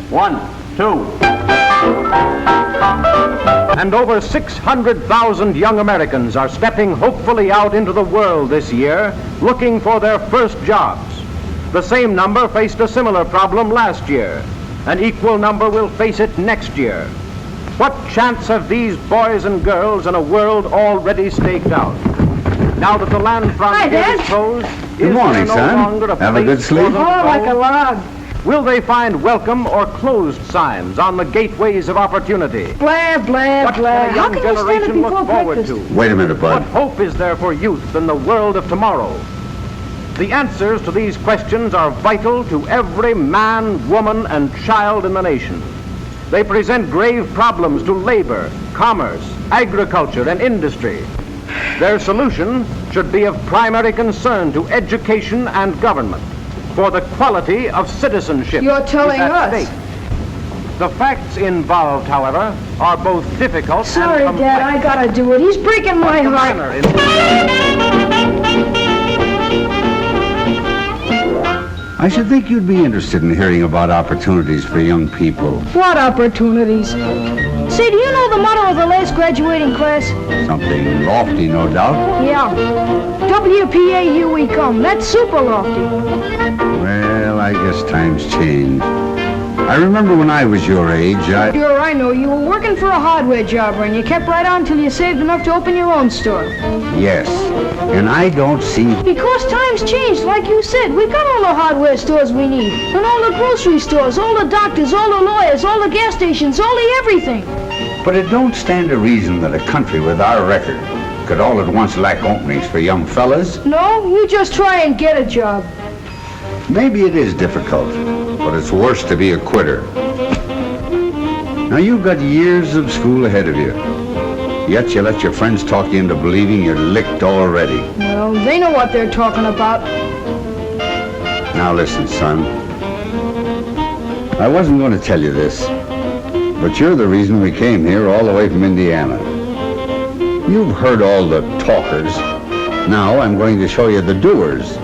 1, 2. And over 600,000 young Americans are stepping hopefully out into the world this year, looking for their first jobs. The same number faced a similar problem last year. An equal number will face it next year. What chance have these boys and girls in a world already staked out? Now that the land frontier is closed, good morning, son. Have a good sleep? Oh, like a log. Will they find welcome or closed signs on the gateways of opportunity? Blah, blah, What blah. can a young How can you stand it generation before look forward breakfast? to? Wait a minute, What bud. hope is there for youth in the world of tomorrow? The answers to these questions are vital to every man, woman, and child in the nation. They present grave problems to labor, commerce, agriculture, and industry. Their solution should be of primary concern to education and government, for the quality of citizenship. You're telling is at us. stake. The facts involved, however, are both difficult Sorry, and complex. Dad, I gotta do it. He's breaking my The heart. manner I should think you'd be interested in hearing about opportunities for young people. What opportunities? Say, do you know the motto of the last graduating class? Something lofty, no doubt. Yeah. WPA, here we come. That's super lofty. Well, I guess times change. I remember when I was your age, Sure, I know. You were working for a hardware jobber, and you kept right on till you saved enough to open your own store. Yes, and I don't see... Because times changed, like you said. We got all the hardware stores we need. And all the grocery stores, all the doctors, all the lawyers, all the gas stations, all the everything. But it don't stand to reason that a country with our record could all at once lack openings for young fellas. No, you just try and get a job. Maybe it is difficult, but it's worse to be a quitter. Now you've got years of school ahead of you, yet you let your friends talk you into believing you're licked already. Well, they know what they're talking about. Now listen, son. I wasn't going to tell you this, but you're the reason we came here all the way from Indiana. You've heard all the talkers. Now I'm going to show you the doers.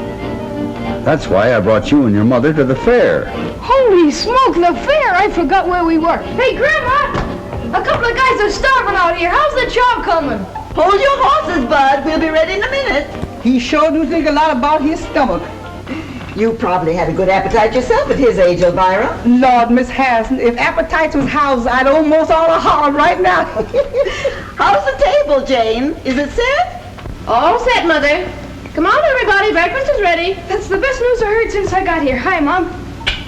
That's why I brought you and your mother to the fair. Holy smoke, the fair! I forgot where we were. Hey, Grandma! A couple of guys are starving out here. How's the job coming? Hold your horses, Bud. We'll be ready in a minute. He sure do think a lot about his stomach. You probably had a good appetite yourself at his age, Elvira. Lord, Miss Harrison, if appetites was houses, I'd almost ought to holler right now. How's the table, Jane? Is it set? All set, Mother. Come on, everybody. Breakfast is ready. That's the best news I heard since I got here. Hi, Mom.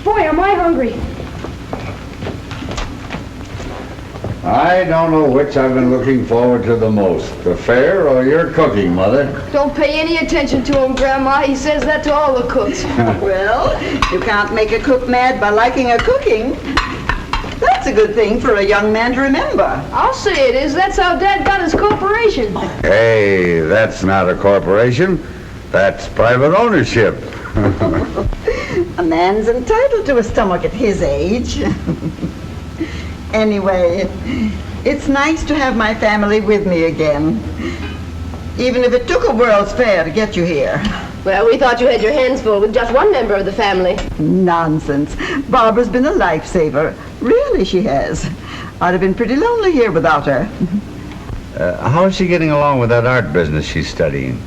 Boy, am I hungry. I don't know which I've been looking forward to the most, the fair or your cooking, Mother. Don't pay any attention to him, Grandma. He says that to all the cooks. Well, you can't make a cook mad by liking her cooking. That's a good thing for a young man to remember. I'll say it is. That's how Dad got his corporation. Hey, that's not a corporation. That's private ownership. A man's entitled to a stomach at his age. Anyway, it's nice to have my family with me again. Even if it took a World's Fair to get you here. Well, we thought you had your hands full with just one member of the family. Nonsense. Barbara's been a lifesaver. Really, she has. I'd have been pretty lonely here without her. How's she getting along with that art business she's studying?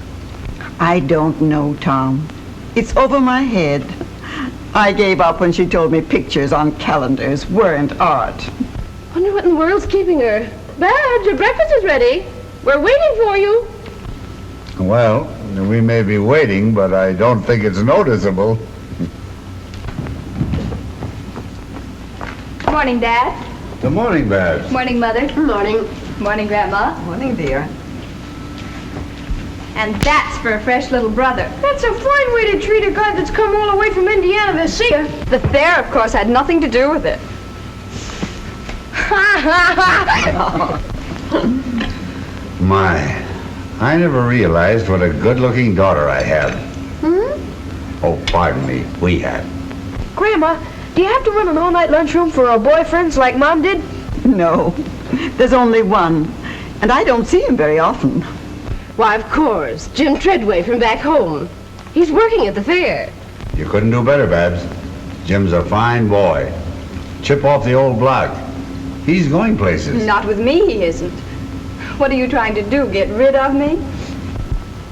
I don't know, Tom. It's over my head. I gave up when she told me pictures on calendars weren't art. Wonder what in the world's keeping her. Badge, your breakfast is ready. We're waiting for you. Well, we may be waiting, but I don't think it's noticeable. Morning, Dad. Good morning, Babs. Morning, Mother. Morning. Morning, Grandma. Morning, dear. And that's for a fresh little brother. That's a fine way to treat a guy that's come all the way from Indiana to see you. The fair, of course, had nothing to do with it. My, I never realized what a good-looking daughter I had. Oh, pardon me, we had. Grandma, do you have to run an all-night lunchroom for our boyfriends like Mom did? No, there's only one, and I don't see him very often. Why, of course. Jim Treadway from back home. He's working at the fair. You couldn't do better, Babs. Jim's a fine boy. Chip off the old block. He's going places. Not with me, he isn't. What are you trying to do, get rid of me?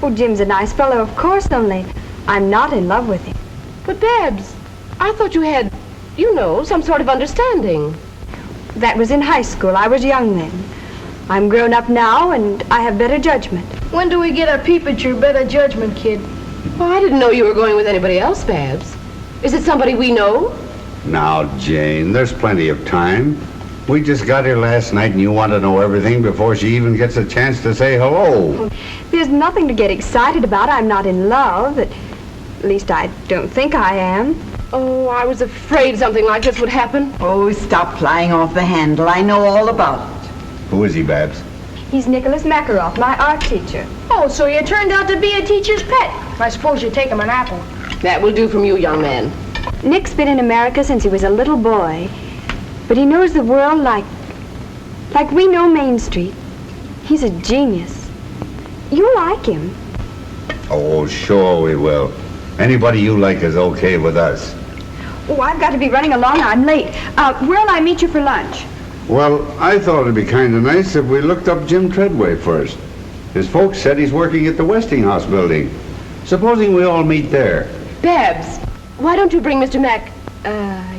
Oh, Jim's a nice fellow, of course, only I'm not in love with him. But, Babs, I thought you had, some sort of understanding. That was in high school. I was young then. I'm grown up now, and I have better judgment. When do we get a peep at your better judgment, kid? Well, I didn't know you were going with anybody else, Babs. Is it somebody we know? Now, Jane, there's plenty of time. We just got here last night and you want to know everything before she even gets a chance to say hello. There's nothing to get excited about. I'm not in love. At least I don't think I am. Oh, I was afraid something like this would happen. Oh, stop flying off the handle. I know all about it. Who is he, Babs? He's Nicholas Makarov, my art teacher. Oh, so you turned out to be a teacher's pet. I suppose you take him an apple. That will do from you, young man. Nick's been in America since he was a little boy, but he knows the world like we know Main Street. He's a genius. You like him. Oh, sure we will. Anybody you like is okay with us. Oh, I've got to be running along. I'm late. Where'll I meet you for lunch? Well, I thought it'd be kind of nice if we looked up Jim Treadway first. His folks said he's working at the Westinghouse Building. Supposing we all meet there. Babs, why don't you bring Mr.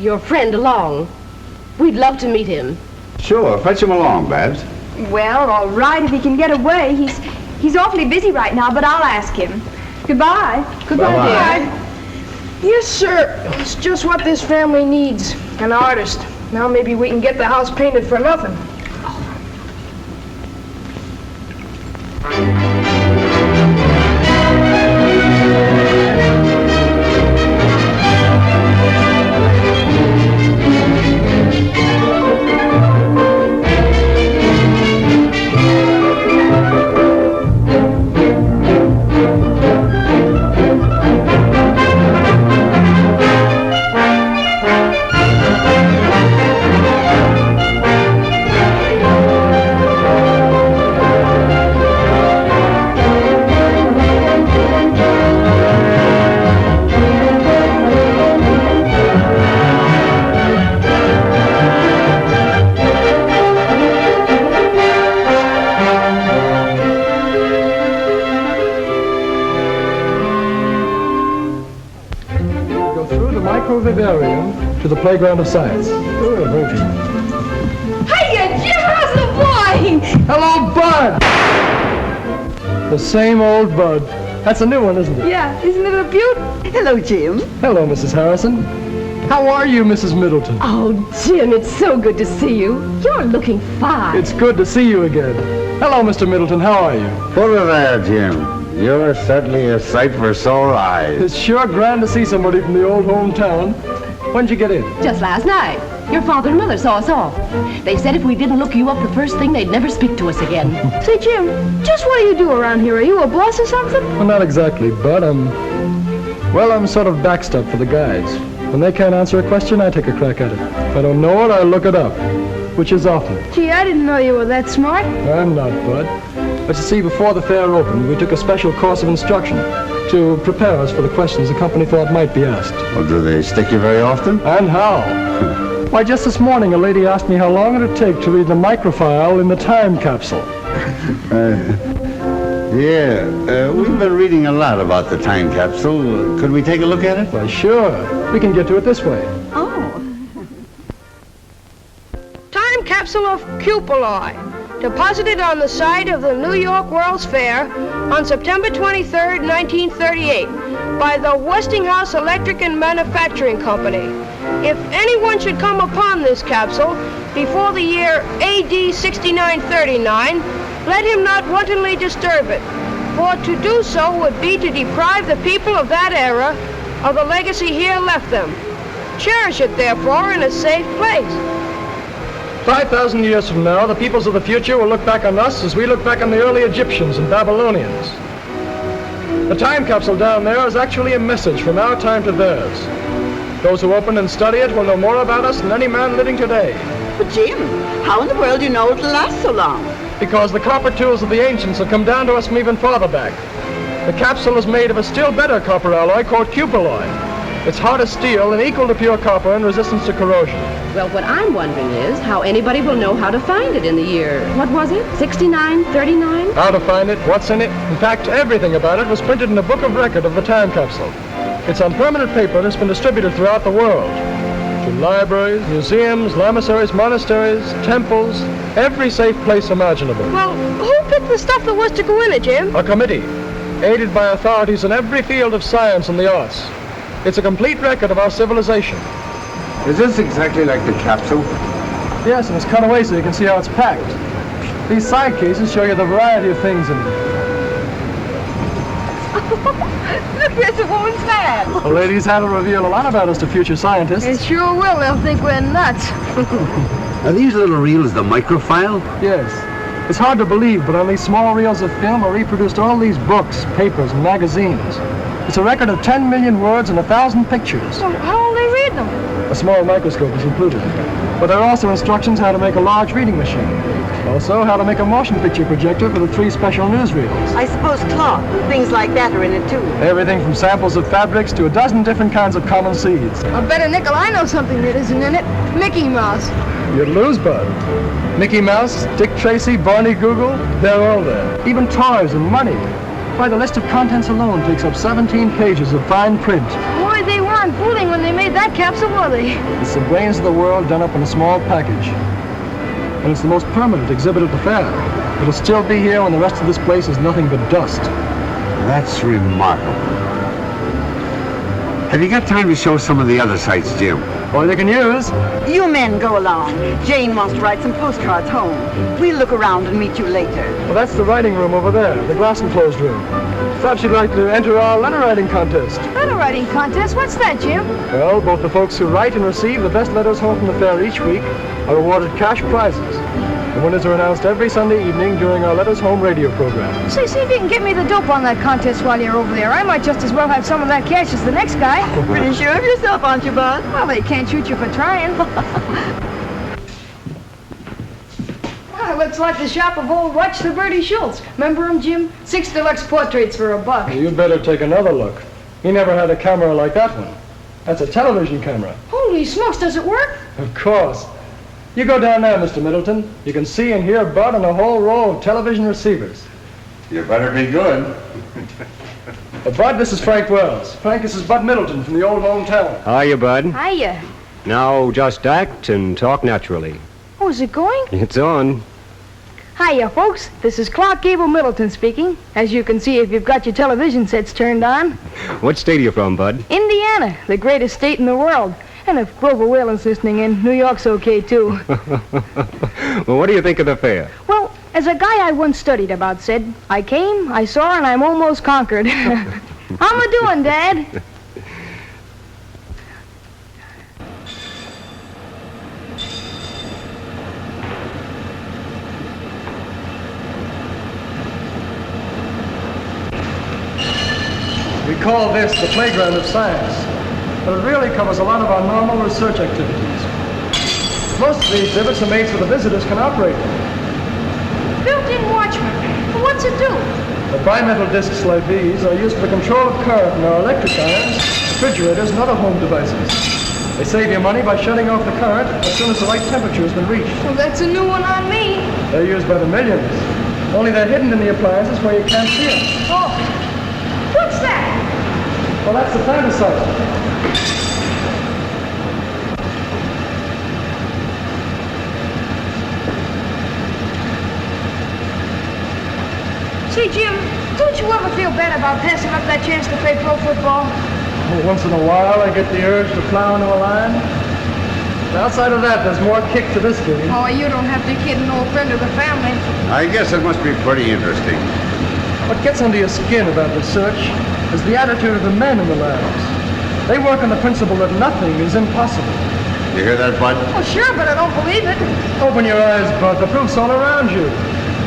your friend along? We'd love to meet him. Sure, fetch him along, Babs. Well, all right, if he can get away. He's awfully busy right now, but I'll ask him. Goodbye. Goodbye, Bye-bye. dear. Yes, sir. It's just what this family needs. An artist. Now maybe we can get the house painted for nothing. Vivarium to the playground of science. Hiya, Jim, how's the boy? Hello, Bud! The same old Bud. That's a new one, isn't it? Yeah, isn't it a beaut? Hello, Jim. Hello, Mrs. Harrison. How are you, Mrs. Middleton? Oh, Jim, it's so good to see you. You're looking fine. It's good to see you again. Hello, Mr. Middleton. How are you? Put her there, Jim. You're certainly a sight for sore eyes. It's sure grand to see somebody from the old hometown. When'd you get in? Just last night. Your father and mother saw us off. They said if we didn't look you up the first thing, they'd never speak to us again. Say, Jim, just what do you do around here? Are you a boss or something? Well, not exactly, Bud. I'm sort of backstop for the guys. When they can't answer a question, I take a crack at it. If I don't know it, I look it up, which is often. Gee, I didn't know you were that smart. I'm not, Bud. But you see, before the fair opened, we took a special course of instruction to prepare us for the questions the company thought might be asked. Well, do they stick you very often? And how? Why, just this morning, a lady asked me how long it'd take to read the microfile in the Time Capsule. We've been reading a lot about the Time Capsule. Could we take a look at it? Why, sure. We can get to it this way. Oh. Time capsule of cupuli, deposited on the site of the New York World's Fair on September 23rd, 1938, by the Westinghouse Electric and Manufacturing Company. If anyone should come upon this capsule before the year AD 6939, let him not wantonly disturb it, for to do so would be to deprive the people of that era of the legacy here left them. Cherish it, therefore, in a safe place. 5,000 years from now, the peoples of the future will look back on us as we look back on the early Egyptians and Babylonians. The time capsule down there is actually a message from our time to theirs. Those who open and study it will know more about us than any man living today. But, Jim, how in the world do you know it'll last so long? Because the copper tools of the ancients have come down to us from even farther back. The capsule is made of a still better copper alloy called cupuli. It's hard as steel and equal to pure copper in resistance to corrosion. Well, what I'm wondering is how anybody will know how to find it in the year, what was it, 69, 39? How to find it, what's in it. In fact, everything about it was printed in the book of record of the Time Capsule. It's on permanent paper that's been distributed throughout the world. To libraries, museums, lamaseries, monasteries, temples, every safe place imaginable. Well, who picked the stuff that was to go in it, Jim? A committee, aided by authorities in every field of science and the arts. It's a complete record of our civilization. Is this exactly like the capsule? Yes, and it's cut away so you can see how it's packed. These side cases show you the variety of things in it. Look, there's a woman's man. The ladies had to reveal a lot about us to future scientists. It sure will. They'll think we're nuts. Are these little reels the microfile? Yes. It's hard to believe, but on these small reels of film are reproduced all these books, papers, and magazines. It's a record of 10 million words and 1,000 pictures. So how will they read them? A small microscope is included. But there are also instructions how to make a large reading machine. Also, how to make a motion picture projector for the 3 special newsreels. I suppose cloth and things like that are in it, too. Everything from samples of fabrics to a dozen different kinds of common seeds. I bet a nickel I know something that isn't in it. Mickey Mouse. You'd lose, Bud. Mickey Mouse, Dick Tracy, Barney Google, they're all there. Even toys and money. Why, the list of contents alone takes up 17 pages of fine print. Boy, they weren't fooling when they made that capsule, were they? It's the brains of the world done up in a small package. And it's the most permanent exhibit at the fair. It'll still be here when the rest of this place is nothing but dust. That's remarkable. Have you got time to show some of the other sites, Jim? All you can use. You men go along. Jane wants to write some postcards home. We'll look around and meet you later. Well, that's the writing room over there, the glass enclosed room. Perhaps you'd like to enter our letter writing contest. Letter writing contest? What's that, Jim? Well, both the folks who write and receive the best letters home from the fair each week are awarded cash prizes. The winners are announced every Sunday evening during our Letters Home radio program. Say, see if you can get me the dope on that contest while you're over there. I might just as well have some of that cash as the next guy. Pretty sure of yourself, aren't you, Bud? Well, they can't shoot you for trying. Well, it looks like the shop of old Watch the Bertie Schultz. Remember him, Jim? 6 deluxe portraits for $1. You'd better take another look. He never had a camera like that one. That's a television camera. Holy smokes, does it work? Of course. You go down there, Mr. Middleton. You can see and hear Bud on a whole row of television receivers. You better be good. Bud, this is Frank Wells. Frank, this is Bud Middleton from the old hometown. Hiya, Bud. Hiya. Now just act and talk naturally. Oh, is it going? It's on. Hiya, folks. This is Clark Gable Middleton speaking. As you can see if you've got your television sets turned on. What state are you from, Bud? Indiana, the greatest state in the world. And if Grover Whalen's listening in, New York's okay, too. Well, what do you think of the fair? Well, as a guy I once studied about said, I came, I saw, and I'm almost conquered. How am I doing, Dad? We call this the playground of science. But it really covers a lot of our normal research activities. Most of the exhibits are made so the visitors can operate them. Built-in watchman. Well, what's it do? The bimetal discs like these are used for control of current in our electric irons, refrigerators, and other home devices. They save you money by shutting off the current as soon as the right temperature has been reached. Well, that's a new one on me. They're used by the millions. Only they're hidden in the appliances where you can't see them. Oh, what's that? Well, that's the planticizer. Say, Jim, don't you ever feel bad about passing up that chance to play pro football? Well, once in a while, I get the urge to plow into a line. But outside of that, there's more kick to this game. Oh, you don't have to kid an old friend of the family. I guess it must be pretty interesting. What gets under your skin about research is the attitude of the men in the labs. They work on the principle that nothing is impossible. You hear that, Bud? Well, sure, but I don't believe it. Open your eyes, Bud. The proof's all around you.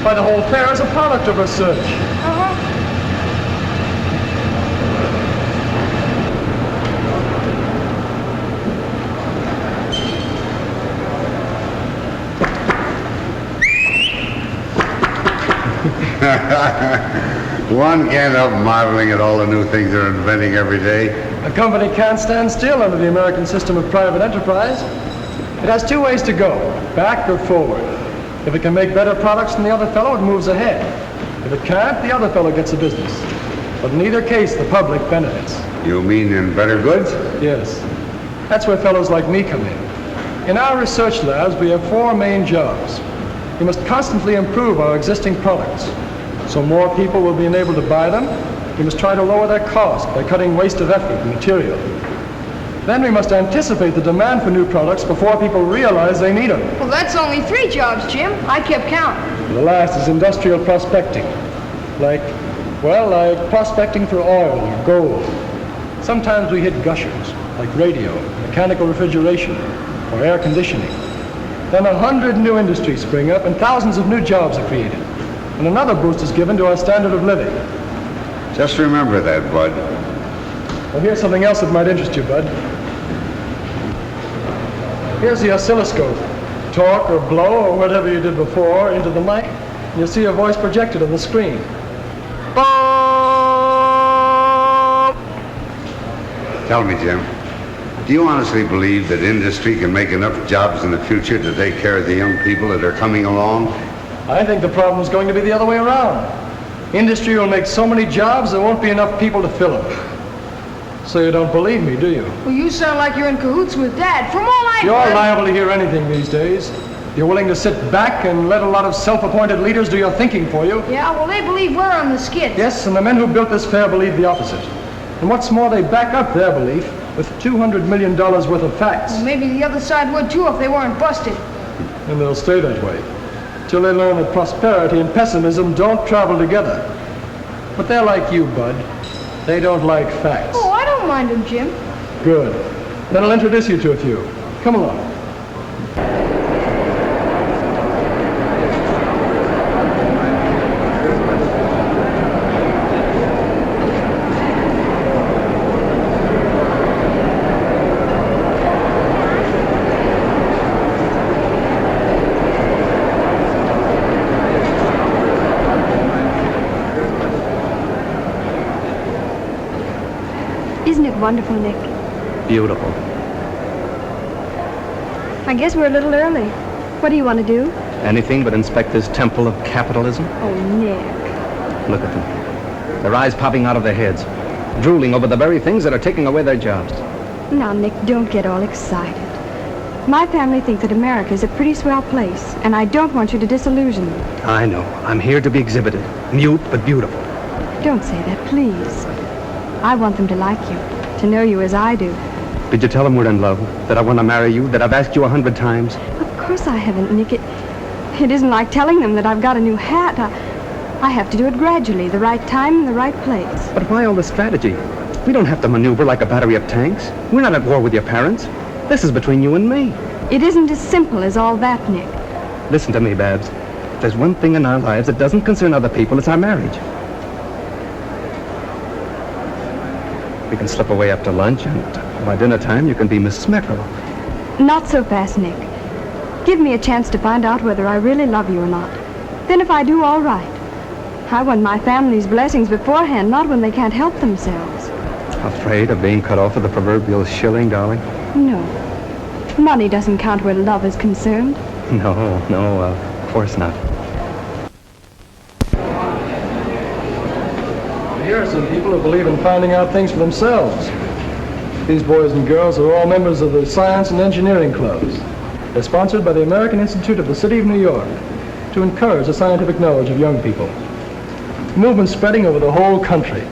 Why, the whole fair is a product of research. Uh-huh. One can't help marveling at all the new things they're inventing every day. A company can't stand still under the American system of private enterprise. It has two ways to go, back or forward. If it can make better products than the other fellow, it moves ahead. If it can't, the other fellow gets the business. But in either case, the public benefits. You mean in better goods? Yes. That's where fellows like me come in. In our research labs, we have four main jobs. We must constantly improve our existing products, so more people will be enabled to buy them. We must try to lower their cost by cutting waste of effort and material. Then we must anticipate the demand for new products before people realize they need them. Well, that's only 3 jobs, Jim. I kept count. The last is industrial prospecting. Like prospecting for oil or gold. Sometimes we hit gushers, like radio, mechanical refrigeration, or air conditioning. Then 100 new industries spring up and thousands of new jobs are created. And another boost is given to our standard of living. Just remember that, Bud. Well, here's something else that might interest you, Bud. Here's the oscilloscope. Talk or blow or whatever you did before into the mic, and you'll see your voice projected on the screen. Tell me, Jim, do you honestly believe that industry can make enough jobs in the future to take care of the young people that are coming along? I think the problem is going to be the other way around. Industry will make so many jobs there won't be enough people to fill them. So you don't believe me, do you? Well, you sound like you're in cahoots with Dad. From all I You're heard... liable to hear anything these days. You're willing to sit back and let a lot of self-appointed leaders do your thinking for you. Yeah, well, they believe we're on the skids. Yes, and the men who built this fair believe the opposite. And what's more, they back up their belief with $200 million worth of facts. Well, maybe the other side would, too, if they weren't busted. And they'll stay that way, till they learn that prosperity and pessimism don't travel together. But they're like you, Bud. They don't like facts. Oh, I don't mind them, Jim. Good. Then I'll introduce you to a few. Come along. Isn't it wonderful, Nick? Beautiful. I guess we're a little early. What do you want to do? Anything but inspect this temple of capitalism? Oh, Nick. Look at them. Their eyes popping out of their heads, drooling over the very things that are taking away their jobs. Now, Nick, don't get all excited. My family think that America is a pretty swell place, and I don't want you to disillusion them. I know. I'm here to be exhibited. Mute but beautiful. Don't say that, please. I want them to like you, to know you as I do. Did you tell them we're in love? That I want to marry you? That I've asked you 100 times? Of course I haven't, Nick. It isn't like telling them that I've got a new hat. I have to do it gradually, the right time and the right place. But why all this strategy? We don't have to maneuver like a battery of tanks. We're not at war with your parents. This is between you and me. It isn't as simple as all that, Nick. Listen to me, Babs. If there's one thing in our lives that doesn't concern other people, it's our marriage. We can slip away after lunch, and by dinner time, you can be Miss Smeckerle. Not so fast, Nick. Give me a chance to find out whether I really love you or not. Then if I do, all right. I want my family's blessings beforehand, not when they can't help themselves. Afraid of being cut off with the proverbial shilling, darling? No. Money doesn't count where love is concerned. No, of course not. Here are some people who believe in finding out things for themselves. These boys and girls are all members of the Science and Engineering Clubs. They're sponsored by the American Institute of the City of New York to encourage the scientific knowledge of young people. The movement's spreading over the whole country.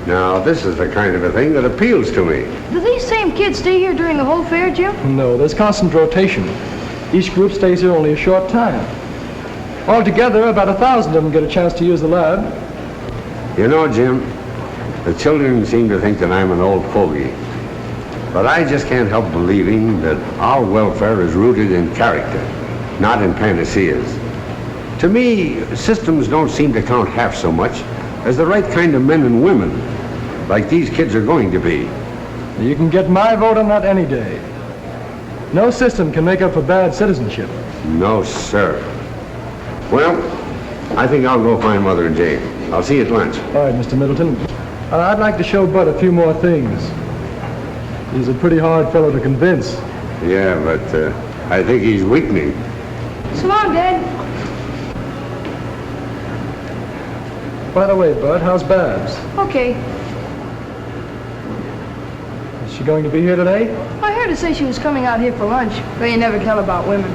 Now, this is the kind of a thing that appeals to me. Do these same kids stay here during the whole fair, Jim? No, there's constant rotation. Each group stays here only a short time. Altogether, about 1,000 of them get a chance to use the lab. You know, Jim, the children seem to think that I'm an old fogey. But I just can't help believing that our welfare is rooted in character, not in panaceas. To me, systems don't seem to count half so much as the right kind of men and women, like these kids are going to be. You can get my vote on that any day. No system can make up for bad citizenship. No, sir. Well, I think I'll go find Mother and Jane. I'll see you at lunch. All right, Mr. Middleton. I'd like to show Bud a few more things. He's a pretty hard fellow to convince. Yeah, but I think he's weakening. So long, Dad. By the way, Bud, how's Babs? Okay. Is she going to be here today? I heard her say she was coming out here for lunch, but you never tell about women.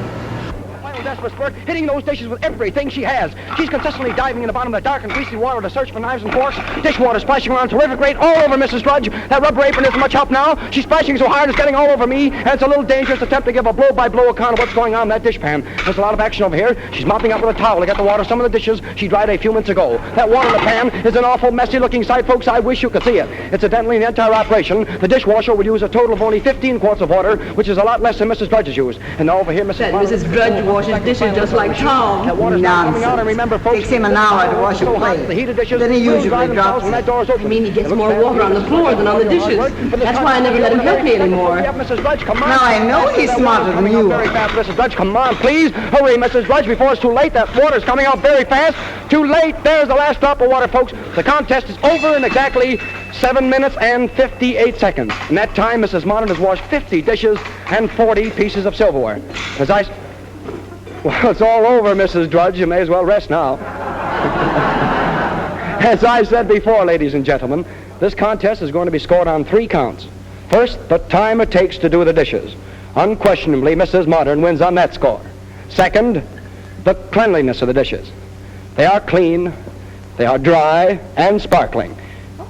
Desperate spurt, hitting those dishes with everything she has. She's consistently diving in the bottom of the dark and greasy water to search for knives and forks. Dishwater splashing around terrific rate all over Mrs. Drudge. That rubber apron isn't much help now. She's splashing so hard it's getting all over me, and it's a little dangerous to attempt to give a blow-by-blow account of what's going on in that dishpan. There's a lot of action over here. She's mopping up with a towel to get the water some of the dishes she dried a few minutes ago. That water in the pan is an awful messy-looking sight, folks. I wish you could see it. Incidentally, in the entire operation, the dishwasher would use a total of only 15 quarts of water, which is a lot less than Mrs. Drudge's use. And now over here, Mrs. Drudge washes dishes just like Tom. That water's not coming out, and remember, folks, Takes him an hour to wash a plate. The heated dishes Then he usually drops when that door's open. I mean, he gets more water on the floor than on the dishes. That's why I never let him help me anymore. Mrs. Drudge, come on. Now I know he's smarter than you Very are. fast, Mrs. Drudge, come on, please. Hurry, Mrs. Drudge, before it's too late. That water's coming out very fast. Too late. There's the last drop of water, folks. The contest is over in exactly 7 minutes and 58 seconds. In that time, Mrs. Modern has washed 50 dishes and 40 pieces of silverware. Well, it's all over, Mrs. Drudge. You may as well rest now. As I said before, ladies and gentlemen, this contest is going to be scored on 3 counts. First, the time it takes to do the dishes. Unquestionably, Mrs. Modern wins on that score. Second, the cleanliness of the dishes. They are clean, they are dry, and sparkling.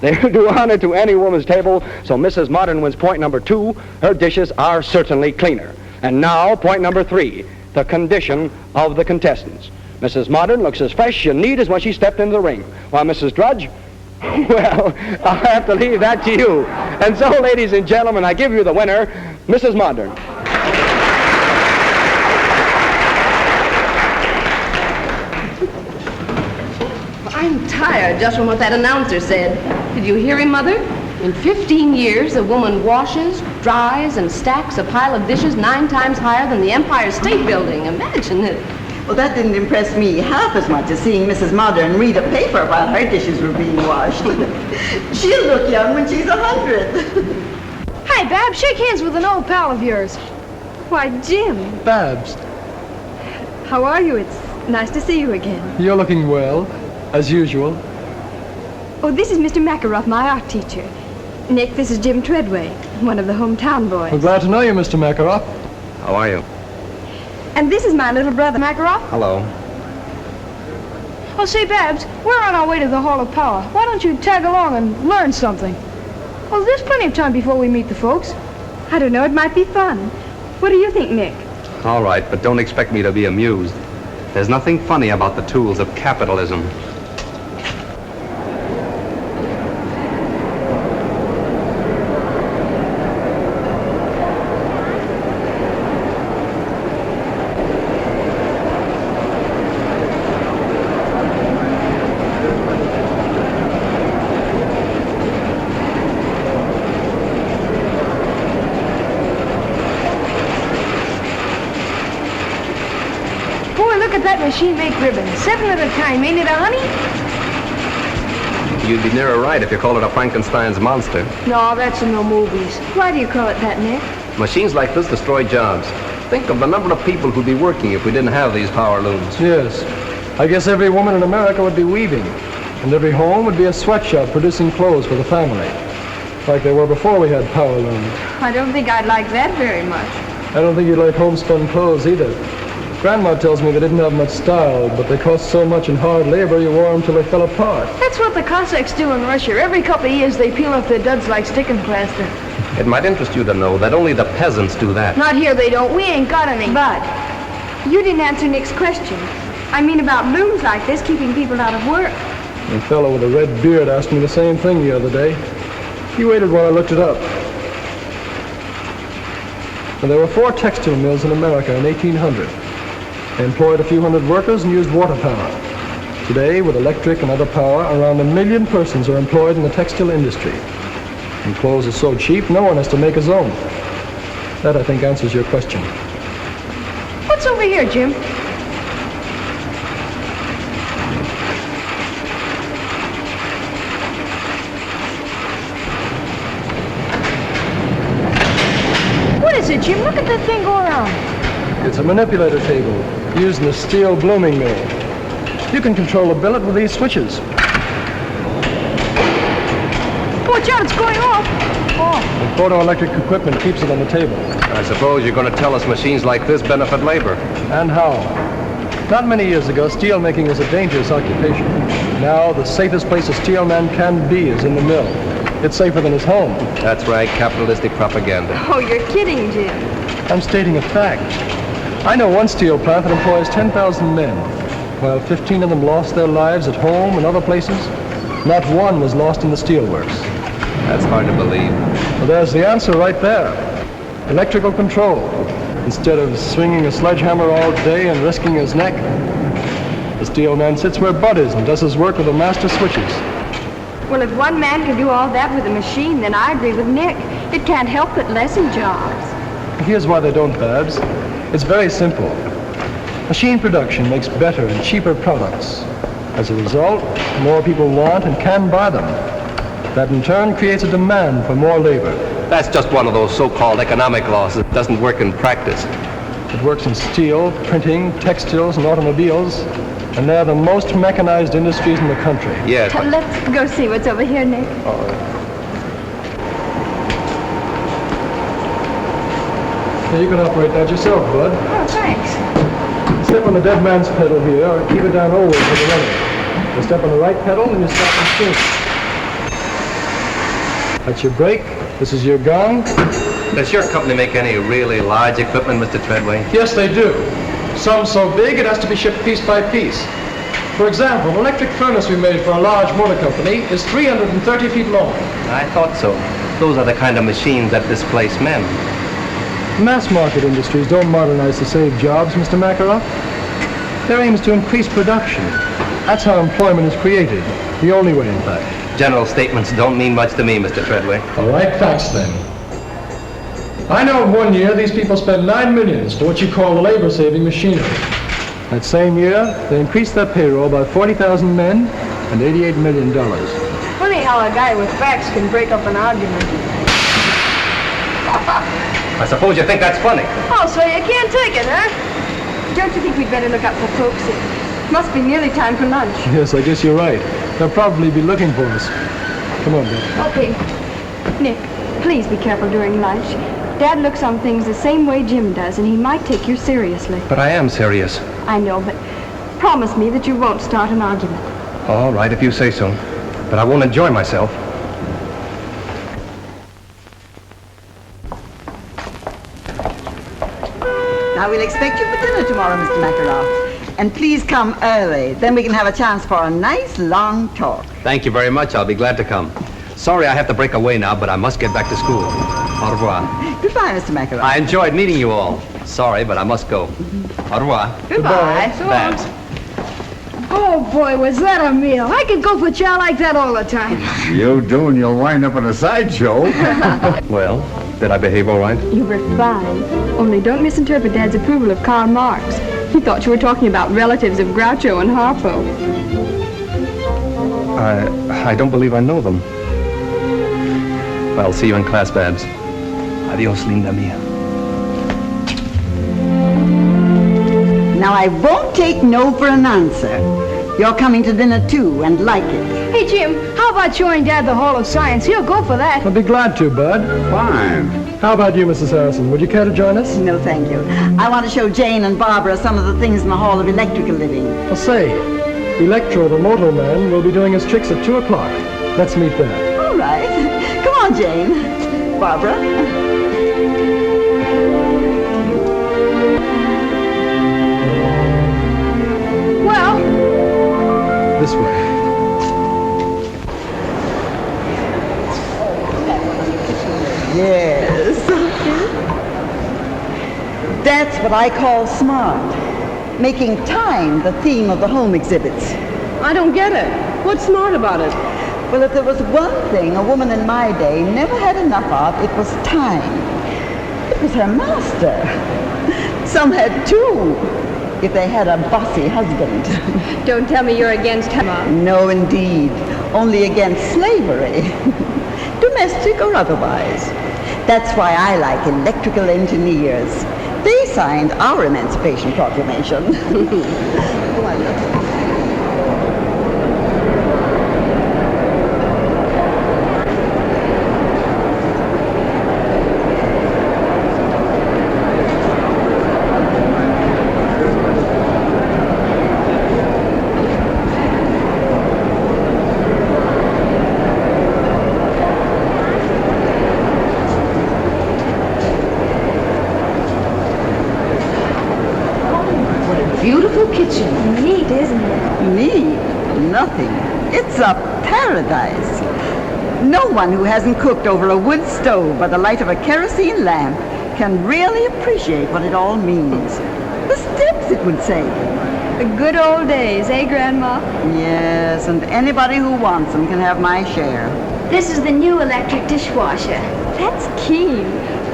They do honor to any woman's table, so Mrs. Modern wins point number 2. Her dishes are certainly cleaner. And now, point number 3. The condition of the contestants. Mrs. Modern looks as fresh and neat as when she stepped into the ring, while Mrs. Drudge, well, I'll have to leave that to you. And so, ladies and gentlemen, I give you the winner, Mrs. Modern. I'm tired just from what that announcer said. Did you hear him, Mother? In 15 years, a woman washes, dries, and stacks a pile of dishes 9 times higher than the Empire State Building. Imagine it. Well, that didn't impress me half as much as seeing Mrs. Modern read a paper while her dishes were being washed. She'll look young when she's 100. Hi, Babs. Shake hands with an old pal of yours. Why, Jim, Babs, how are you? It's nice to see you again. you're looking well, as usual. Oh, this is Mr. Makaroff, my art teacher. Nick, this is Jim Treadway, one of the hometown boys. We're glad to know you, Mr. Makaroff. How are you? And this is my little brother, Makaroff. Hello. Oh, say, Babs, we're on our way to the Hall of Power. Why don't you tag along and learn something? Well, there's plenty of time before we meet the folks. I don't know, it might be fun. What do you think, Nick? All right, but don't expect me to be amused. There's nothing funny about the tools of capitalism. Boy, look at that machine make ribbons. 7 at a time. Ain't it a honey? You'd be nearer right if you call it a Frankenstein's monster. No, that's in the movies. Why do you call it that, Nick? Machines like this destroy jobs. Think of the number of people who'd be working if we didn't have these power looms. Yes. I guess every woman in America would be weaving, and every home would be a sweatshop producing clothes for the family, like they were before we had power looms. I don't think I'd like that very much. I don't think you'd like homespun clothes either. Grandma tells me they didn't have much style, but they cost so much in hard labor you wore them till they fell apart. That's what the Cossacks do in Russia. Every couple of years they peel off their duds like sticking plaster. It might interest you to know that only the peasants do that. Not here they don't. We ain't got any. But you didn't answer Nick's question. I mean about looms like this keeping people out of work. A fellow with a red beard asked me the same thing the other day. He waited while I looked it up. Now, there were 4 textile mills in America in 1800. They employed a few hundred workers and used water power. Today, with electric and other power, around 1 million persons are employed in the textile industry. And clothes are so cheap, no one has to make his own. That, I think, answers your question. What's over here, Jim? is it, Jim? Look at that thing go around. It's a manipulator table used in a steel blooming mill. You can control the billet with these switches. Watch out, it's going off. Oh. The photoelectric equipment keeps it on the table. I suppose you're going to tell us machines like this benefit labor. And how? Not many years ago, steel making was a dangerous occupation. Now, the safest place a steel man can be is in the mill. It's safer than his home. That's right, capitalistic propaganda. Oh, you're kidding, Jim. I'm stating a fact. I know one steel plant that employs 10,000 men. While 15 of them lost their lives at home and other places, not one was lost in the steelworks. That's hard to believe. Well, there's the answer right there. Electrical control. Instead of swinging a sledgehammer all day and risking his neck, the steel man sits where Bud is and does his work with the master switches. Well, if one man can do all that with a machine, then I agree with Nick. It can't help but lessen jobs. Here's why they don't, Babs. It's very simple. Machine production makes better and cheaper products. As a result, more people want and can buy them. That in turn creates a demand for more labor. That's just one of those so-called economic laws that doesn't work in practice. It works in steel, printing, textiles, and automobiles, and they're the most mechanized industries in the country. Yes. Let's go see what's over here, Nick. All right. Now you can operate that yourself, Bud. Oh, thanks. Step on the dead man's pedal here, or keep it down always with the runner. You step on the right pedal, and you stop and spin. That's your brake. This is your gong. Does your company make any really large equipment, Mr. Treadway? Yes, they do. Some so big it has to be shipped piece by piece. For example, an electric furnace we made for a large motor company is 330 feet long. I thought so. Those are the kind of machines that displace men. Mass market industries don't modernize to save jobs, Mr. Makarov. Their aim is to increase production. That's how employment is created. The only way, in fact. General statements don't mean much to me, Mr. Treadway. All right, facts then. I know in 1 year these people spend $9 million for what you call labor-saving machinery. That same year, they increased their payroll by 40,000 men and $88 million. Funny how a guy with facts can break up an argument. I suppose you think that's funny. Oh, so you can't take it, huh? Don't you think we'd better look up for folks? It must be nearly time for lunch. Yes, I guess you're right. They'll probably be looking for us. Come on, Beth. Okay. Nick, please be careful during lunch. Dad looks on things the same way Jim does, and he might take you seriously. But I am serious. I know, but promise me that you won't start an argument. All right, if you say so. But I won't enjoy myself. Now, we'll expect you for dinner tomorrow, Mr. Makarov. And please come early. Then we can have a chance for a nice, long talk. Thank you very much. I'll be glad to come. Sorry I have to break away now, but I must get back to school. Au revoir. Goodbye, Mr. Makarov. I enjoyed meeting you all. Sorry, but I must go. Au revoir. Goodbye. So long. Babs. Oh, boy, was that a meal. I could go for chow like that all the time. You do, and you'll wind up in a sideshow. Well, did I behave all right? You were fine. Only don't misinterpret Dad's approval of Karl Marx. He thought you were talking about relatives of Groucho and Harpo. I don't believe I know them. Well, see you in class, Babs. Adios, linda mia. Now, I won't take no for an answer. You're coming to dinner, too, and like it. Hey, Jim, how about showing Dad the Hall of Science? He'll go for that. I'd be glad to, Bud. Fine. How about you, Mrs. Harrison? Would you care to join us? No, thank you. I want to show Jane and Barbara some of the things in the Hall of Electrical Living. Well, say, Electro, the motor man, will be doing his tricks at 2 o'clock. Let's meet there. All right. Come on, Jane. Barbara. Well, This way. Yes. That's what I call smart. Making time the theme of the home exhibits. I don't get it. What's smart about it? Well, if there was one thing a woman in my day never had enough of, it was time. It was her master. Some had two, if they had a bossy husband. Don't tell me you're against her. No, indeed. Only against slavery. Domestic or otherwise. That's why I like electrical engineers. They signed our Emancipation Proclamation. Go on, look. Beautiful kitchen. Neat, isn't it? Neat? Nothing. It's a paradise. No one who hasn't cooked over a wood stove by the light of a kerosene lamp can really appreciate what it all means. The steps, it would say. The good old days, eh, Grandma? Yes, and anybody who wants them can have my share. This is the new electric dishwasher. That's keen.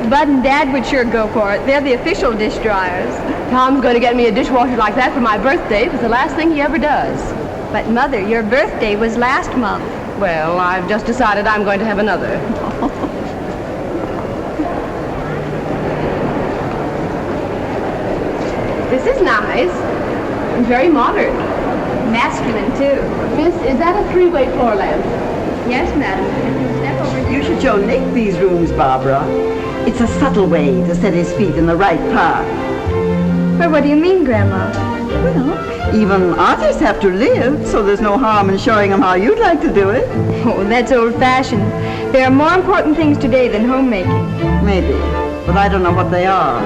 Bud and Dad would sure go for it. They're the official dish dryers. Tom's going to get me a dishwasher like that for my birthday. It's the last thing he ever does. But, Mother, your birthday was last month. Well, I've just decided I'm going to have another. This is nice. And very modern. Masculine, too. Miss, is that a three-way floor lamp? Yes, madam. Step over here. You should show Nick these rooms, Barbara. It's a subtle way to set his feet in the right path. Well, what do you mean, Grandma? Well, even artists have to live, so there's no harm in showing them how you'd like to do it. Oh, that's old-fashioned. There are more important things today than homemaking. Maybe, but I don't know what they are.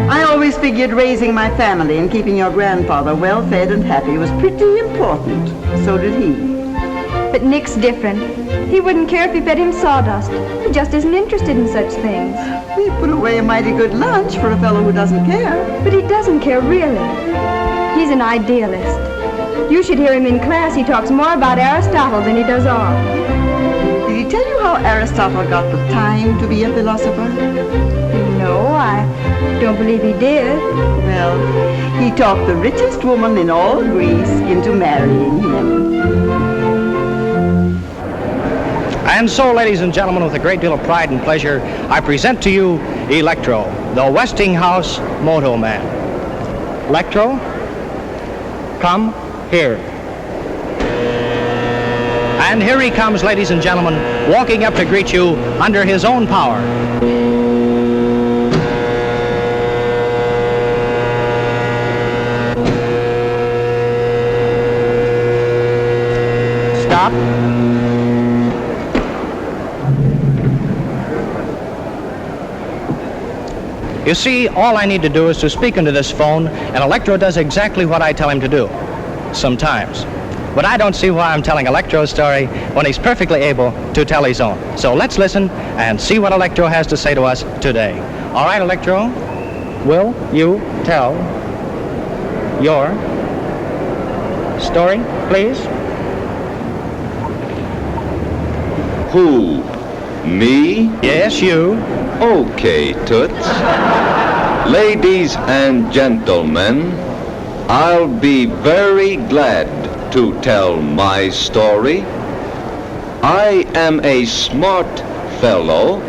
I always figured raising my family and keeping your grandfather well-fed and happy was pretty important. So did he. But Nick's different. He wouldn't care if you fed him sawdust. He just isn't interested in such things. We put away a mighty good lunch for a fellow who doesn't care. But he doesn't care, really. He's an idealist. You should hear him in class. He talks more about Aristotle than he does art. Did he tell you how Aristotle got the time to be a philosopher? No, I don't believe he did. Well, he talked the richest woman in all Greece into marrying him. And so, ladies and gentlemen, with a great deal of pride and pleasure, I present to you Electro, the Westinghouse Moto Man. Electro, come here. And here he comes, ladies and gentlemen, walking up to greet you under his own power. Stop. You see, all I need to do is to speak into this phone, and Electro does exactly what I tell him to do. Sometimes. But I don't see why I'm telling Electro's story when he's perfectly able to tell his own. So let's listen and see what Electro has to say to us today. All right, Electro, will you tell your story, please? Who? Me? Yes, you. Okay, Toots. Ladies and gentlemen, I'll be very glad to tell my story. I am a smart fellow,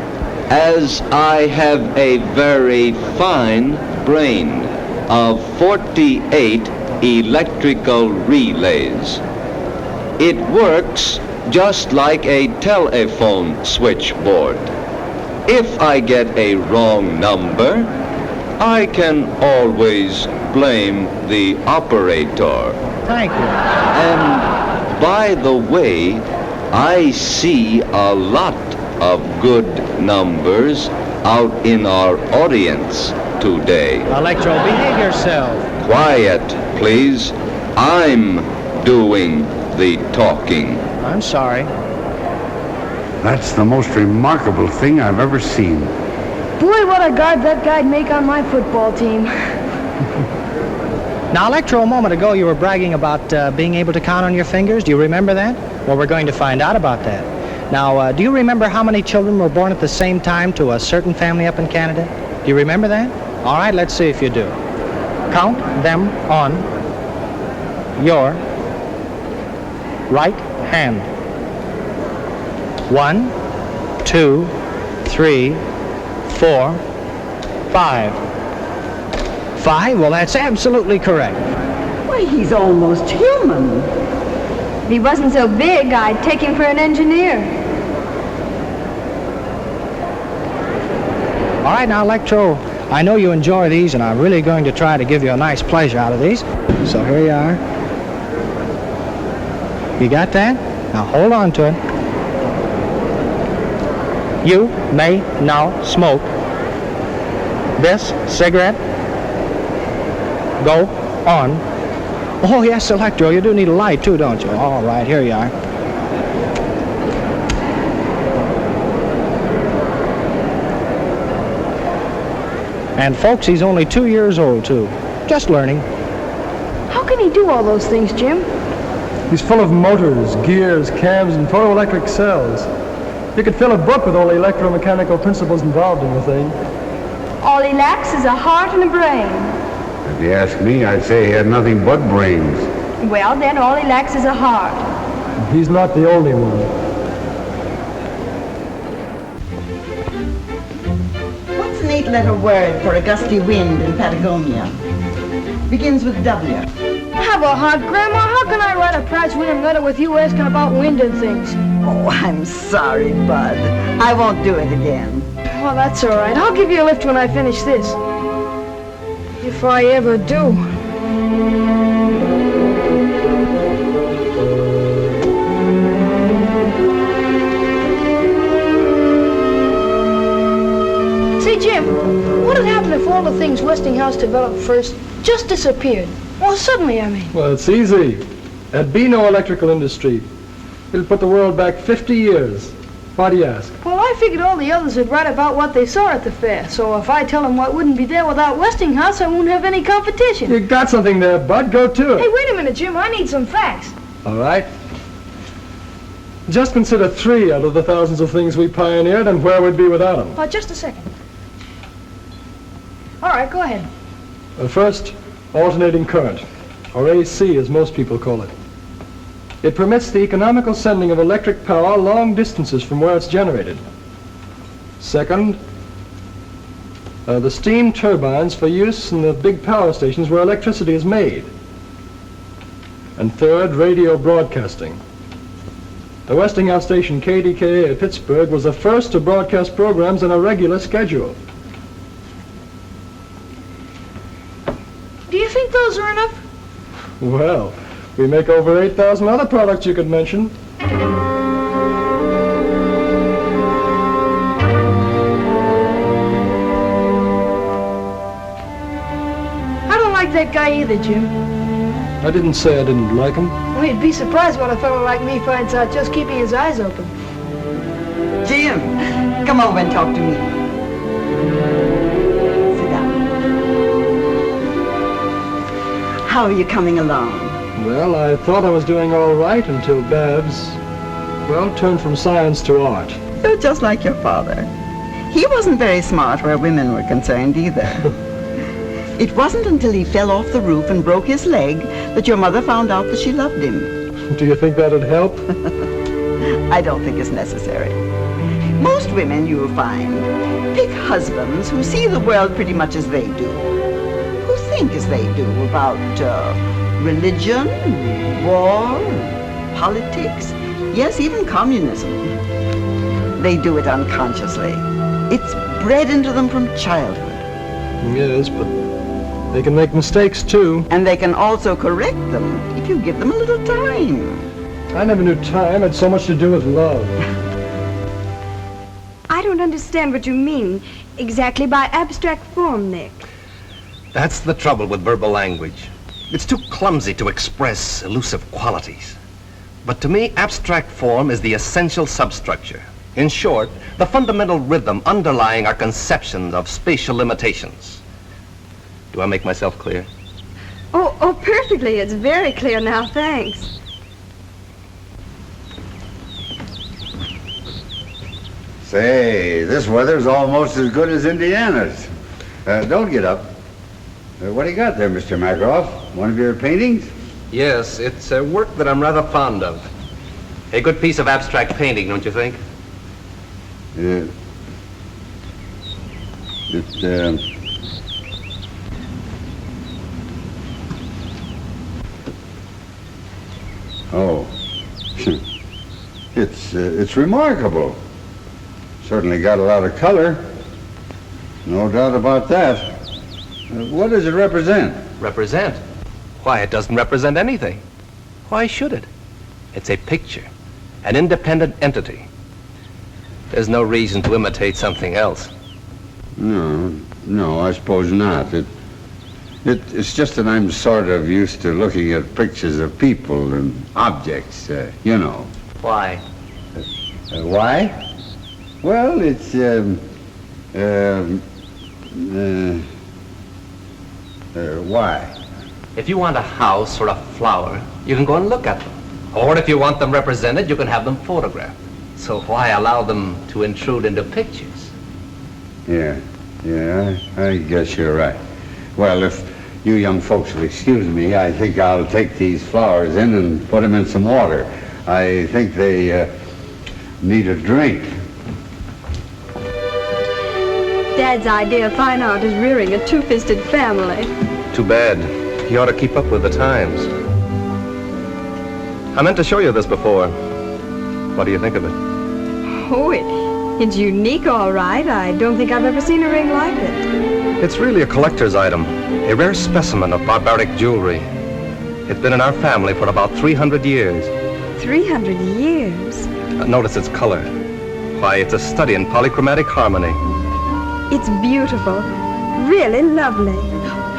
as I have a very fine brain of 48 electrical relays. It works just like a telephone switchboard. If I get a wrong number, I can always blame the operator. Thank you. And by the way, I see a lot of good numbers out in our audience today. Electro, behave yourself. Quiet, please. I'm doing the talking. I'm sorry. That's the most remarkable thing I've ever seen. Boy, what a guard that guy'd make on my football team. Now, Electro, a moment ago you were bragging about being able to count on your fingers. Do you remember that? Well, we're going to find out about that. Now, do you remember how many children were born at the same time to a certain family up in Canada? Do you remember that? All right, let's see if you do. Count them on your right hand. 1, 2, 3, 4, 5. 5? Well, that's absolutely correct. Why, he's almost human. If he wasn't so big, I'd take him for an engineer. All right, now, Electro, I know you enjoy these, and I'm really going to try to give you a nice pleasure out of these. So here you are. You got that? Now hold on to it. You may now smoke this cigarette. Go on. Oh, yes, Electro, you do need a light, too, don't you? All right, here you are. And, folks, he's only 2 years old, too. Just learning. How can he do all those things, Jim? He's full of motors, gears, cams, and photoelectric cells. You could fill a book with all the electromechanical principles involved in the thing. All he lacks is a heart and a brain. If you ask me, I'd say he had nothing but brains. Well, then all he lacks is a heart. He's not the only one. What's an 8-letter word for a gusty wind in Patagonia? Begins with W. Have a heart, Grandma. How can I write a prize-winning letter with you asking about wind and things? Oh, I'm sorry, Bud. I won't do it again. Well, that's all right. I'll give you a lift when I finish this. If I ever do. Say, Jim, what would happen if all the things Westinghouse developed first just disappeared? Well, suddenly, I mean. Well, it's easy. There'd be no electrical industry. It'll put the world back 50 years. Why do you ask? Well, I figured all the others would write about what they saw at the fair. So if I tell them what wouldn't be there without Westinghouse, I won't have any competition. You got something there, Bud. Go to it. Hey, wait a minute, Jim. I need some facts. All right. Just consider 3 out of the thousands of things we pioneered and where we'd be without them. Oh, just a second. All right, go ahead. First, alternating current, or AC as most people call it. It permits the economical sending of electric power long distances from where it's generated. Second, the steam turbines for use in the big power stations where electricity is made. And third, radio broadcasting. The Westinghouse station KDKA at Pittsburgh was the first to broadcast programs on a regular schedule. Do you think those are enough? Well, we make over 8,000 other products you could mention. I don't like that guy either, Jim. I didn't say I didn't like him. Well, you'd be surprised what a fellow like me finds out just keeping his eyes open. Jim, come over and talk to me. Sit down. How are you coming along? Well, I thought I was doing all right until Babs, well, turned from science to art. You're just like your father. He wasn't very smart where women were concerned either. It wasn't until he fell off the roof and broke his leg that your mother found out that she loved him. Do you think that'd help? I don't think it's necessary. Most women, you'll find, pick husbands who see the world pretty much as they do, who think as they do about religion, war, politics, yes, even communism. They do it unconsciously. It's bred into them from childhood. Yes, but they can make mistakes, too. And they can also correct them if you give them a little time. I never knew time had so much to do with love. I don't understand what you mean exactly by abstract form, Nick. That's the trouble with verbal language. It's too clumsy to express elusive qualities. But to me, abstract form is the essential substructure. In short, the fundamental rhythm underlying our conceptions of spatial limitations. Do I make myself clear? Oh, perfectly. It's very clear now, thanks. Say, this weather's almost as good as Indiana's. Don't get up. What do you got there, Mr. Makaroff? One of your paintings? Yes, it's a work that I'm rather fond of. A good piece of abstract painting, don't you think? Oh. It's remarkable. Certainly got a lot of color. No doubt about that. What does it represent? Represent? Why, it doesn't represent anything. Why should it? It's a picture, an independent entity. There's no reason to imitate something else. No, I suppose not. It's just that I'm sort of used to looking at pictures of people and objects, you know. Why? Why? Well, it's, why? If you want a house or a flower, you can go and look at them. Or if you want them represented, you can have them photographed. So why allow them to intrude into pictures? Yeah, I guess you're right. Well, if you young folks will excuse me, I think I'll take these flowers in and put them in some water. I think they need a drink. Dad's idea of fine art is rearing a two-fisted family. Too bad. You ought to keep up with the times. I meant to show you this before. What do you think of it? Oh, it's unique, all right. I don't think I've ever seen a ring like it. It's really a collector's item, a rare specimen of barbaric jewelry. It's been in our family for about 300 years. 300 years? Notice its color. Why, it's a study in polychromatic harmony. It's beautiful. Really lovely.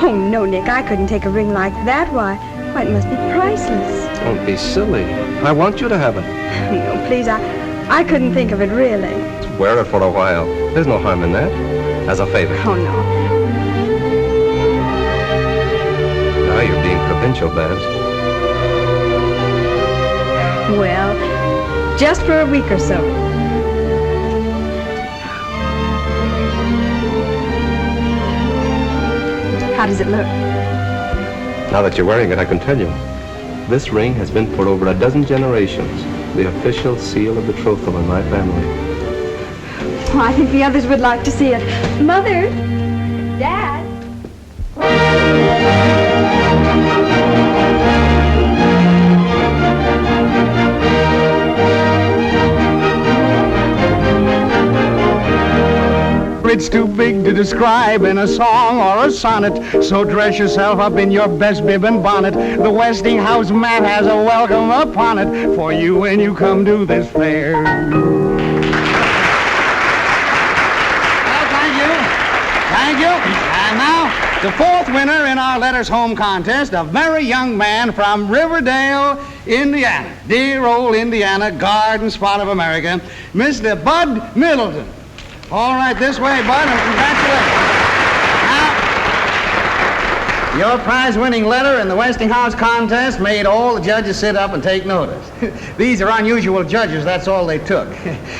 Oh, no, Nick, I couldn't take a ring like that. Why, it must be priceless. Don't be silly. I want you to have it. No, please, I couldn't think of it, really. Wear it for a while. There's no harm in that. As a favor. Oh, no. Now you're being provincial, Babs. Well, just for a week or so. How does it look? Now that you're wearing it, I can tell you. This ring has been for over a dozen generations. The official seal of betrothal in my family. Well, I think the others would like to see it. Mother! Dad! It's too big to describe in a song or a sonnet, so dress yourself up in your best bib and bonnet. The Westinghouse mat has a welcome upon it for you when you come to this fair. Thank you. And now, the fourth winner in our Letters Home contest, a very young man from Riverdale, Indiana. Dear old Indiana, garden spot of America, Mr. Bud Middleton. All right, this way, Bud, and congratulations. Now, your prize-winning letter in the Westinghouse contest made all the judges sit up and take notice. These are unusual judges, that's all they took.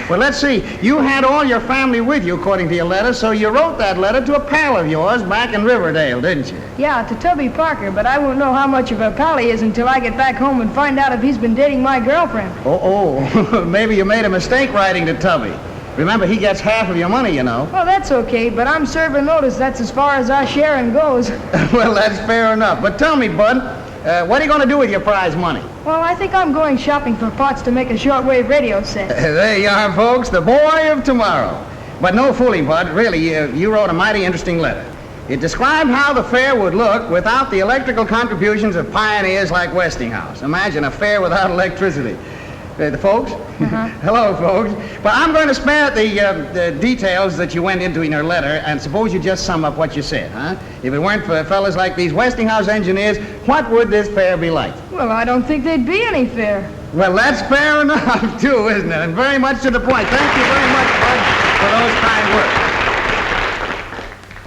Well, let's see. You had all your family with you, according to your letter, so you wrote that letter to a pal of yours back in Riverdale, didn't you? Yeah, to Tubby Parker, but I won't know how much of a pal he is until I get back home and find out if he's been dating my girlfriend. Oh, maybe you made a mistake writing to Tubby. Remember, he gets half of your money, you know. Well, that's okay, but I'm serving notice that's as far as our sharing goes. Well, that's fair enough. But tell me, Bud, what are you going to do with your prize money? Well, I think I'm going shopping for parts to make a shortwave radio set. There you are, folks, the boy of tomorrow. But no fooling, Bud. Really, you wrote a mighty interesting letter. It described how the fair would look without the electrical contributions of pioneers like Westinghouse. Imagine a fair without electricity. The folks? Hello, folks. But I'm going to spare the details that you went into in your letter, and suppose you just sum up what you said, huh? If it weren't for fellas like these Westinghouse engineers, what would this fair be like? Well, I don't think there'd be any fair. Well, that's fair enough, too, isn't it? And very much to the point. Thank you very much, Bud, for those kind words.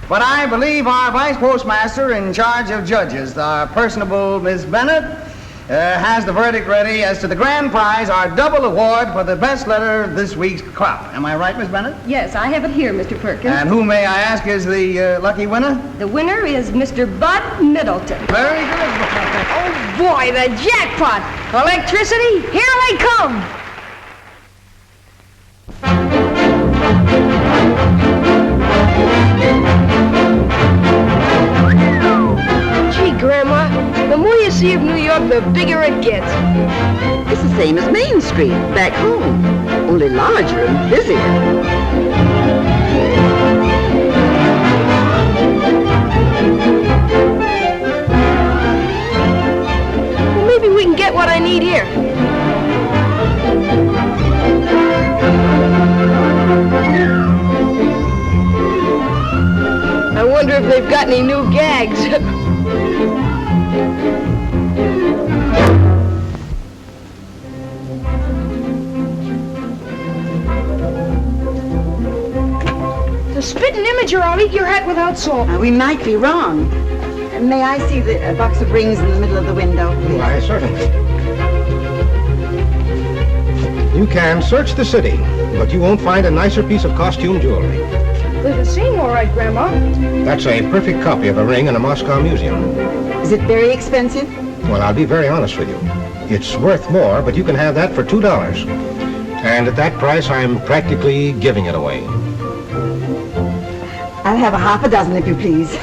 But I believe our vice postmaster in charge of judges, our personable Miss Bennett, has the verdict ready as to the grand prize, our double award for the best letter of this week's crop. Am I right, Miss Bennett? Yes, I have it here, Mr. Perkins. And who, may I ask, is the lucky winner? The winner is Mr. Bud Middleton. Very good. Oh, boy, the jackpot! Electricity, here they come! sea of New York, the bigger it gets. It's the same as Main Street, back home, only larger and busier. Well, maybe we can get what I need here. I wonder if they've got any new gags. The spitting imager, I'll eat your hat without salt. We might be wrong. May I see the box of rings in the middle of the window, please? Why, certainly. You can search the city, but you won't find a nicer piece of costume jewelry. They're the same, all right, Grandma. That's a perfect copy of a ring in a Moscow museum. Is it very expensive? Well, I'll be very honest with you. It's worth more, but you can have that for $2. And at that price, I'm practically giving it away. I'll have a half a dozen, if you please.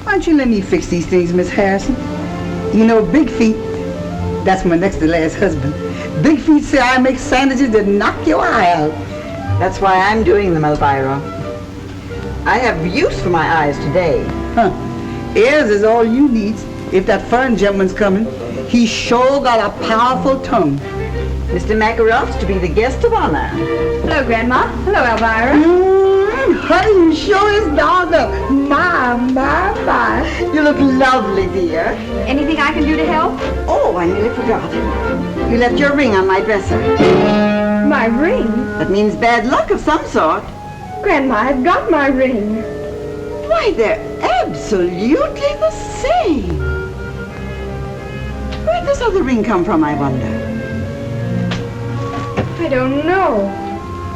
Why don't you let me fix these things, Miss Harrison? You know, Big Feet, that's my next to last husband. Big Feet say I make sandwiches that knock your eye out. That's why I'm doing them, Elvira. I have use for my eyes today. Huh. Ears is all you need. If that foreign gentleman's coming, he sure got a powerful tongue. Mr. Makarov's to be the guest of honor. Hello, Grandma. Hello, Elvira. Honey, you sure is dogged up. My. You look lovely, dear. Anything I can do to help? Oh, I nearly forgot. You left your ring on my dresser. My ring? That means bad luck of some sort. Grandma, I've got my ring. Why, they're absolutely the same. Where'd this other ring come from, I wonder? I don't know.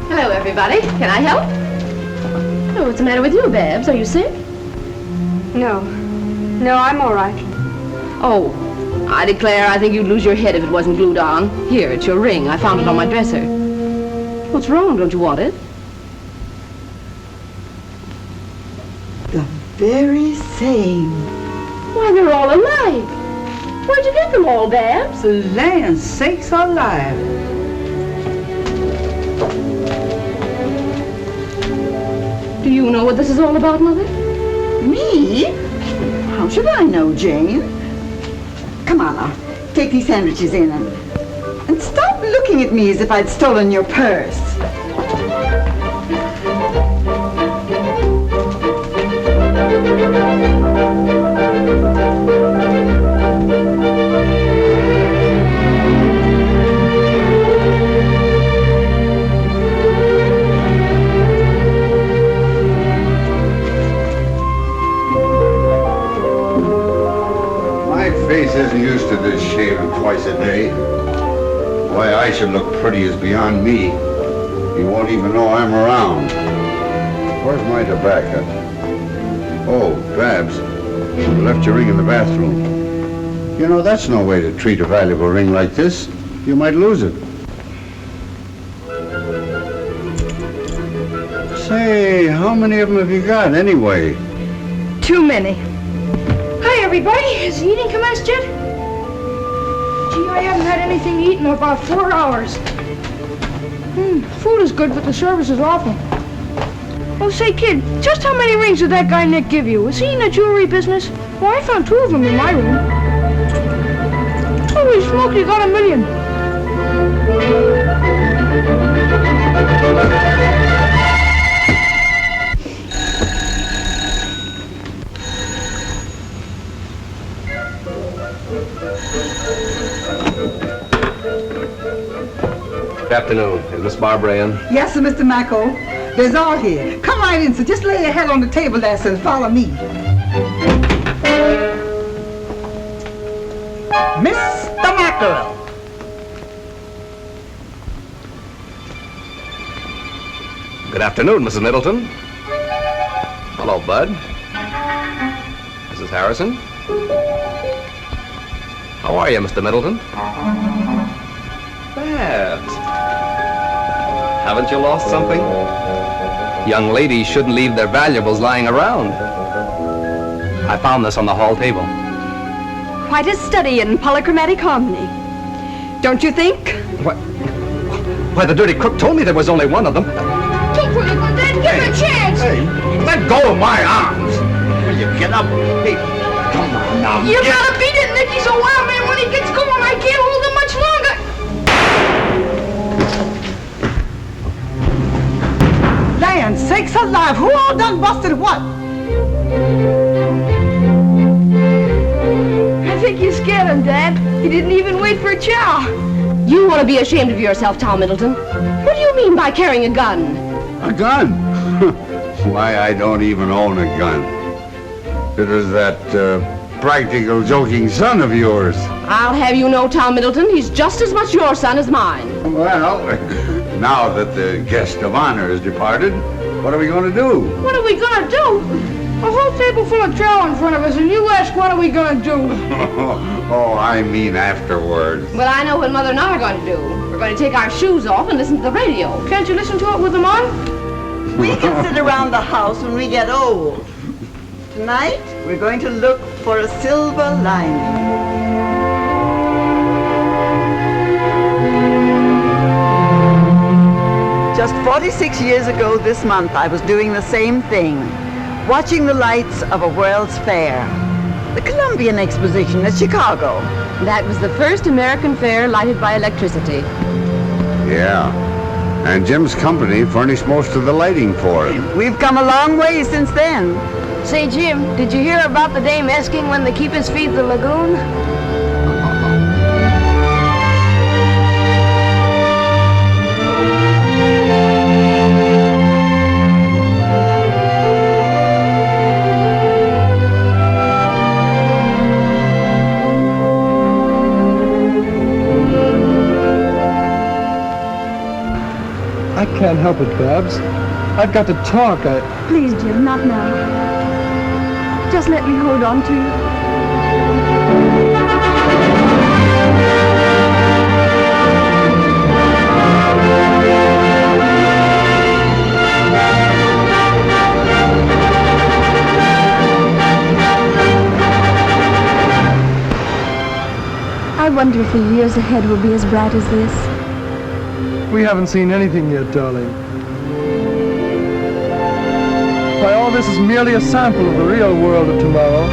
Hello, everybody. Can I help? Oh, what's the matter with you, Babs? Are you sick? No. No, I'm all right. Oh, I declare I think you'd lose your head if it wasn't glued on. Here, it's your ring. I found it on my dresser. What's wrong? Don't you want it? The very same. Why, they're all alike. Where'd you get them all, Babs? Land sakes alive. Do you know what this is all about, Mother? Me? How should I know, Jane? Come on now, take these sandwiches in and stop looking at me as if I'd stolen your purse. Isn't used to this shaving twice a day. Why I should look pretty is beyond me. You won't even know I'm around. Where's my tobacco? Oh, Babs, you left your ring in the bathroom. You know, that's no way to treat a valuable ring like this. You might lose it. Say, how many of them have you got anyway? Too many. Hi, everybody. Has the eating commenced yet? Gee, I haven't had anything to eat in about 4 hours. Food is good, but the service is awful. Oh, say, kid, just how many rings did that guy Nick give you? Was he in the jewelry business? Well, I found 2 of them in my room. Holy smoke, you got 1 million. Good afternoon. Is Miss Barbara in? Yes, sir, Mr. Macko. There's all here. Come right in, sir. Just lay your head on the table there, sir, and follow me. Mr. Mackerel. Good afternoon, Mrs. Middleton. Hello, Bud. Mrs. Harrison. How are you, Mr. Middleton? Babs. Haven't you lost something? Young ladies shouldn't leave their valuables lying around. I found this on the hall table. Quite a study in polychromatic harmony. Don't you think? Why, the dirty crook told me there was only one of them. Don't put it on that. Give her a chance. Hey, let go of my arms. Will you get up? Hey, come on now. You gotta beat it, Nick. He's a wild man. When he gets going, I can't hold him much longer. Land sakes alive, who all done busted what? I think you scared him, Dad. He didn't even wait for a chow. You want to be ashamed of yourself, Tom Middleton. What do you mean by carrying a gun? A gun? Why, I don't even own a gun. It is that practical joking son of yours. I'll have you know, Tom Middleton, he's just as much your son as mine. Well, now that the guest of honor has departed, what are we going to do? What are we gonna do? A whole table full of chow in front of us, and you ask what are we gonna do? Oh, I mean afterwards. Well, I know what Mother and I are going to do. We're going to take our shoes off and listen to the radio. Can't you listen to it with them on? We can sit around the house when we get old. Tonight, we're going to look for a silver lining. Just 46 years ago this month, I was doing the same thing, watching the lights of a World's Fair. The Columbian Exposition at Chicago. That was the first American fair lighted by electricity. Yeah. And Jim's company furnished most of the lighting for it. We've come a long way since then. Say, Jim, did you hear about the dame asking when the keepers feed the lagoon? I can't help it, Babs. I've got to talk. Please, Jim, not now. Just let me hold on to you. I wonder if the years ahead will be as bright as this. We haven't seen anything yet, darling. Why, all this is merely a sample of the real world of tomorrow.